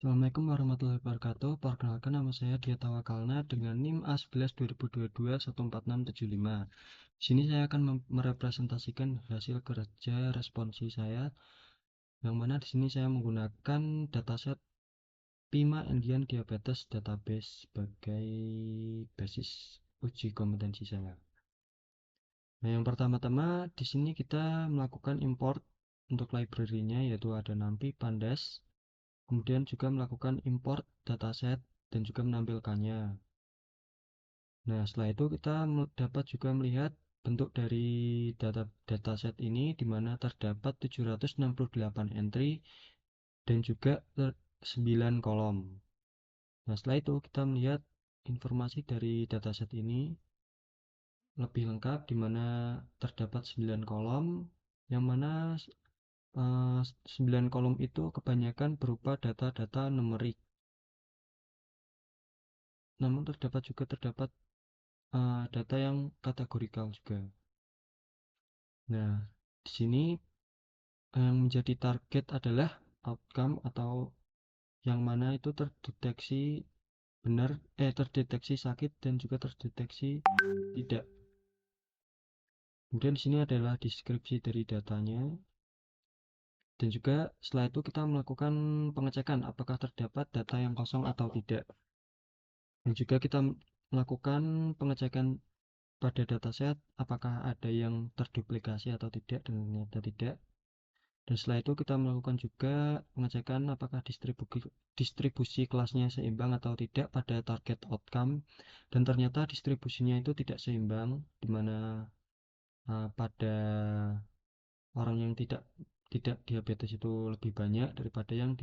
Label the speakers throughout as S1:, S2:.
S1: Assalamualaikum warahmatullahi wabarakatuh. Perkenalkan, nama saya Dia Tawakalna dengan NIM A11 2022 14675. Di sini saya akan merepresentasikan hasil kerja responsi saya, yang mana di sini saya menggunakan dataset PIMA Indian Diabetes Database sebagai basis uji kompetensi saya. Nah, yang pertama-tama di sini kita melakukan import untuk library-nya, yaitu ada NumPy, Pandas. Kemudian juga melakukan import dataset dan juga menampilkannya. Nah, setelah itu kita dapat juga melihat bentuk dari dataset ini, di mana terdapat 768 entry dan juga 9 kolom. Nah, setelah itu kita melihat informasi dari dataset ini lebih lengkap, di mana terdapat 9 kolom, yang mana 9 kolom itu kebanyakan berupa data-data numerik. Namun terdapat data yang kategorikal juga. Nah, di sini yang menjadi target adalah outcome, atau yang mana itu terdeteksi sakit dan juga terdeteksi tidak. Kemudian di sini adalah deskripsi dari datanya, dan juga setelah itu kita melakukan pengecekan apakah terdapat data yang kosong atau tidak. Dan juga kita melakukan pengecekan pada dataset apakah ada yang terduplikasi atau tidak, dan ternyata tidak. Dan setelah itu kita melakukan juga pengecekan apakah distribusi kelasnya seimbang atau tidak pada target outcome, dan ternyata distribusinya itu tidak seimbang, di mana pada orang yang tidak diabetes itu lebih banyak daripada yang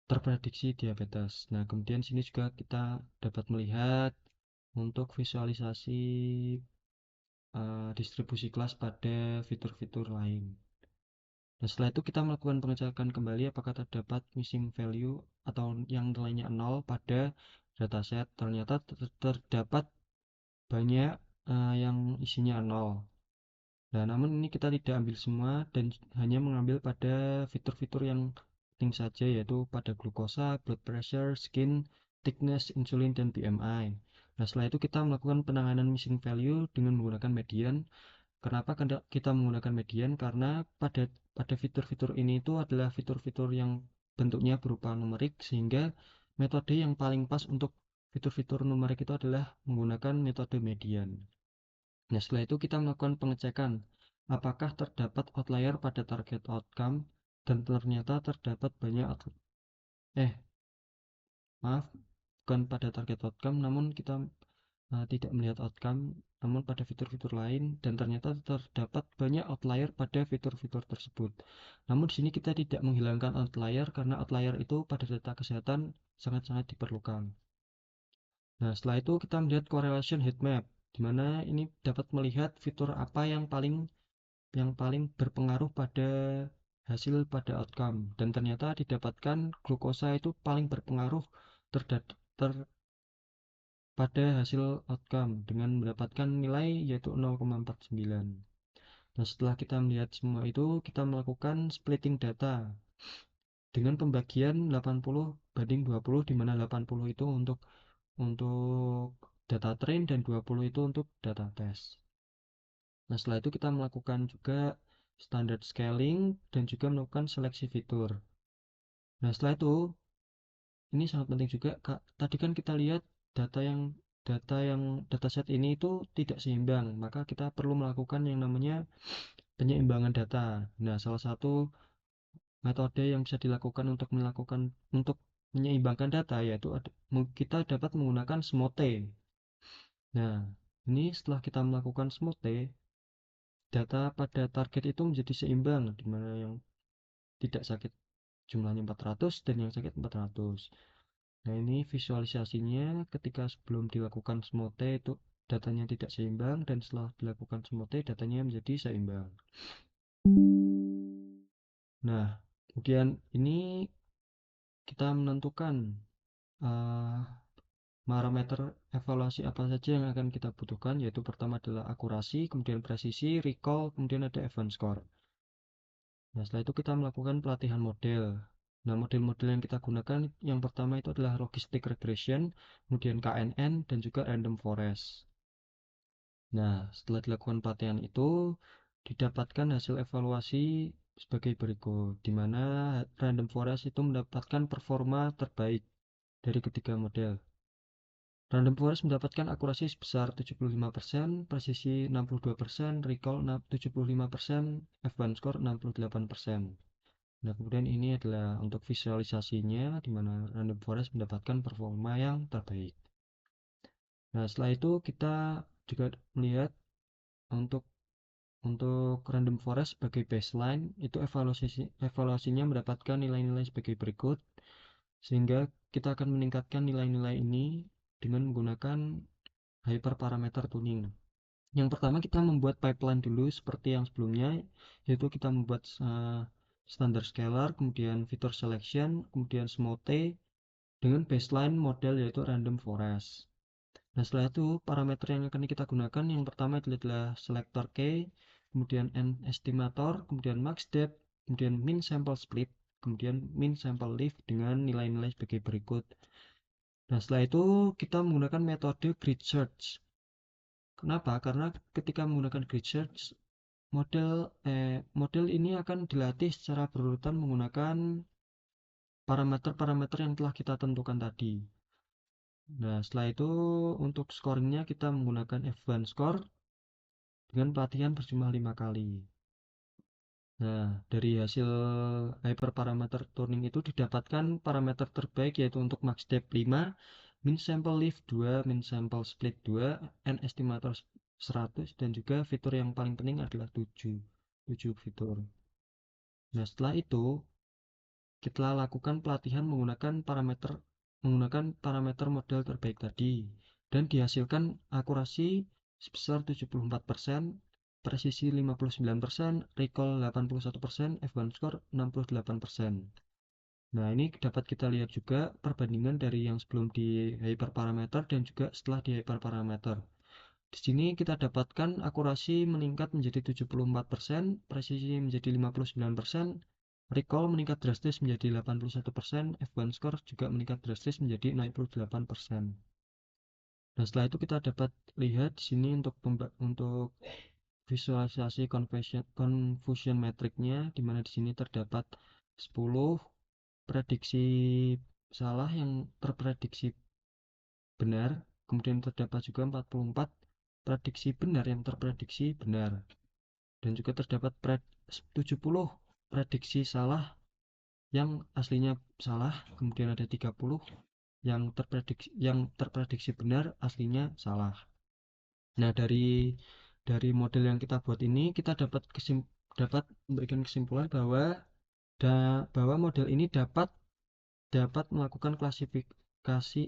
S1: terprediksi diabetes. Nah, kemudian sini juga kita dapat melihat untuk visualisasi distribusi kelas pada fitur-fitur lain. Nah, setelah itu kita melakukan pengecekan kembali apakah terdapat missing value atau yang nilainya 0 pada dataset. Ternyata terdapat banyak yang isinya 0. Nah, namun ini kita tidak ambil semua dan hanya mengambil pada fitur-fitur yang penting saja, yaitu pada glukosa, blood pressure, skin, thickness, insulin, dan BMI. Nah, setelah itu kita melakukan penanganan missing value dengan menggunakan median. Kenapa kita menggunakan median? Karena pada fitur-fitur ini itu adalah fitur-fitur yang bentuknya berupa numerik, sehingga metode yang paling pas untuk fitur-fitur numerik itu adalah menggunakan metode median. Nah, setelah itu kita melakukan pengecekan apakah terdapat outlier pada target outcome, dan ternyata terdapat banyak bukan pada target outcome, namun kita tidak melihat outcome, namun pada fitur-fitur lain, dan ternyata terdapat banyak outlier pada fitur-fitur tersebut. Namun di sini kita tidak menghilangkan outlier karena outlier itu pada data kesehatan sangat-sangat diperlukan. Nah, setelah itu kita melihat correlation heat map, di mana ini dapat melihat fitur apa yang paling berpengaruh pada hasil pada outcome, dan ternyata didapatkan glukosa itu paling berpengaruh pada hasil outcome dengan mendapatkan nilai yaitu 0,49. Nah, setelah kita melihat semua itu, kita melakukan splitting data dengan pembagian 80/20, di mana 80 itu untuk data train dan 20 itu untuk data test. Nah, setelah itu kita melakukan juga standard scaling dan juga melakukan seleksi fitur. Nah, setelah itu ini sangat penting juga, Kak. Tadi kan kita lihat data yang dataset ini itu tidak seimbang, maka kita perlu melakukan yang namanya penyeimbangan data. Nah, salah satu metode yang bisa dilakukan untuk menyeimbangkan data yaitu kita dapat menggunakan SMOTE. Nah, ini setelah kita melakukan SMOTE, data pada target itu menjadi seimbang, di mana yang tidak sakit jumlahnya 400 dan yang sakit 400. Nah, ini visualisasinya ketika sebelum dilakukan SMOTE itu datanya tidak seimbang, dan setelah dilakukan SMOTE datanya menjadi seimbang. Nah, kemudian ini kita menentukan uh, parameter evaluasi apa saja yang akan kita butuhkan, yaitu pertama adalah akurasi, kemudian presisi, recall, kemudian ada event score. Nah, setelah itu kita melakukan pelatihan model. Nah, model-model yang kita gunakan yang pertama itu adalah logistic regression, kemudian KNN, dan juga random forest. Nah, setelah dilakukan pelatihan itu, didapatkan hasil evaluasi sebagai berikut, di mana random forest itu mendapatkan performa terbaik dari ketiga model. Random forest mendapatkan akurasi sebesar 75%, presisi 62%, recall 75%, F1 score 68%. Nah, kemudian ini adalah untuk visualisasinya, di mana random forest mendapatkan performa yang terbaik. Nah, setelah itu kita juga melihat untuk random forest sebagai baseline, itu evaluasinya mendapatkan nilai-nilai sebagai berikut, sehingga kita akan meningkatkan nilai-nilai ini dengan menggunakan hyperparameter tuning. Yang pertama kita membuat pipeline dulu seperti yang sebelumnya, yaitu kita membuat standar scalar, kemudian feature selection, kemudian smooth dengan baseline model yaitu random forest. Nah, setelah itu parameter yang akan kita gunakan yang pertama adalah selector k, kemudian n estimator, kemudian max depth, kemudian min sample split, kemudian min sample leaf dengan nilai-nilai sebagai berikut. Nah, setelah itu kita menggunakan metode grid search. Kenapa? Karena ketika menggunakan grid search, model ini akan dilatih secara berurutan menggunakan parameter-parameter yang telah kita tentukan tadi. Nah, setelah itu untuk scoringnya kita menggunakan F1 score dengan pelatihan berjumlah 5 kali. Nah, dari hasil hyperparameter tuning itu didapatkan parameter terbaik yaitu untuk max depth 5, min sample leaf 2, min sample split 2, n estimator 100, dan juga fitur yang paling penting adalah 7 fitur. Nah, setelah itu kita lakukan pelatihan menggunakan parameter model terbaik tadi dan dihasilkan akurasi sebesar 74%, presisi 59%, recall 81%, F1 score 68%. Nah, ini dapat kita lihat juga perbandingan dari yang sebelum di hyperparameter dan juga setelah di hyperparameter. Di sini kita dapatkan akurasi meningkat menjadi 74%, presisi menjadi 59%, recall meningkat drastis menjadi 81%, F1 score juga meningkat drastis menjadi 68%. Nah, setelah itu kita dapat lihat di sini untuk visualisasi confusion metricnya, di mana di sini terdapat 10 prediksi salah yang terprediksi benar, kemudian terdapat juga 44 prediksi benar yang terprediksi benar, dan juga terdapat 70 prediksi salah yang aslinya salah, kemudian ada 30 yang terprediksi benar aslinya salah. Nah, dari model yang kita buat ini kita dapat memberikan kesimpulan bahwa model ini dapat melakukan klasifikasi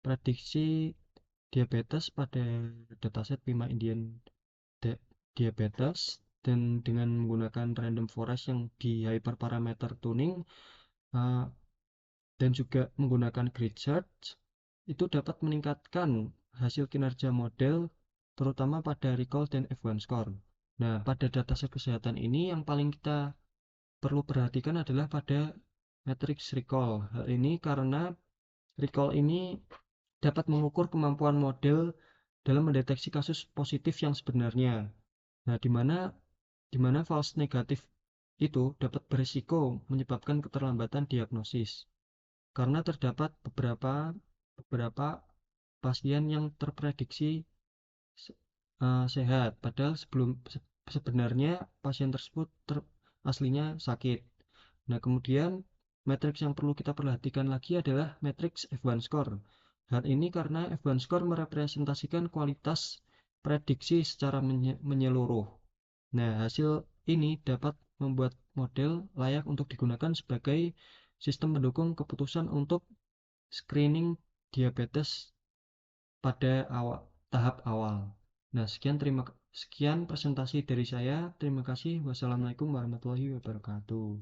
S1: prediksi diabetes pada dataset Pima Indian diabetes, dan dengan menggunakan random forest yang di hyperparameter tuning uh, dan juga menggunakan grid search itu dapat meningkatkan hasil kinerja model terutama pada recall dan F1 score. Nah, pada dataset kesehatan ini yang paling kita perlu perhatikan adalah pada matriks recall. Hal ini karena recall ini dapat mengukur kemampuan model dalam mendeteksi kasus positif yang sebenarnya. Nah, di mana false negatif itu dapat berisiko menyebabkan keterlambatan diagnosis. Karena terdapat beberapa pasien yang terprediksi sehat, padahal sebenarnya pasien tersebut aslinya sakit. Nah, kemudian matriks yang perlu kita perhatikan lagi adalah matriks F1 score. Hal ini karena F1 score merepresentasikan kualitas prediksi secara menyeluruh. Nah, hasil ini dapat membuat model layak untuk digunakan sebagai sistem pendukung keputusan untuk screening diabetes pada tahap awal. Nah, sekian presentasi dari saya. Terima kasih. Wassalamualaikum warahmatullahi wabarakatuh.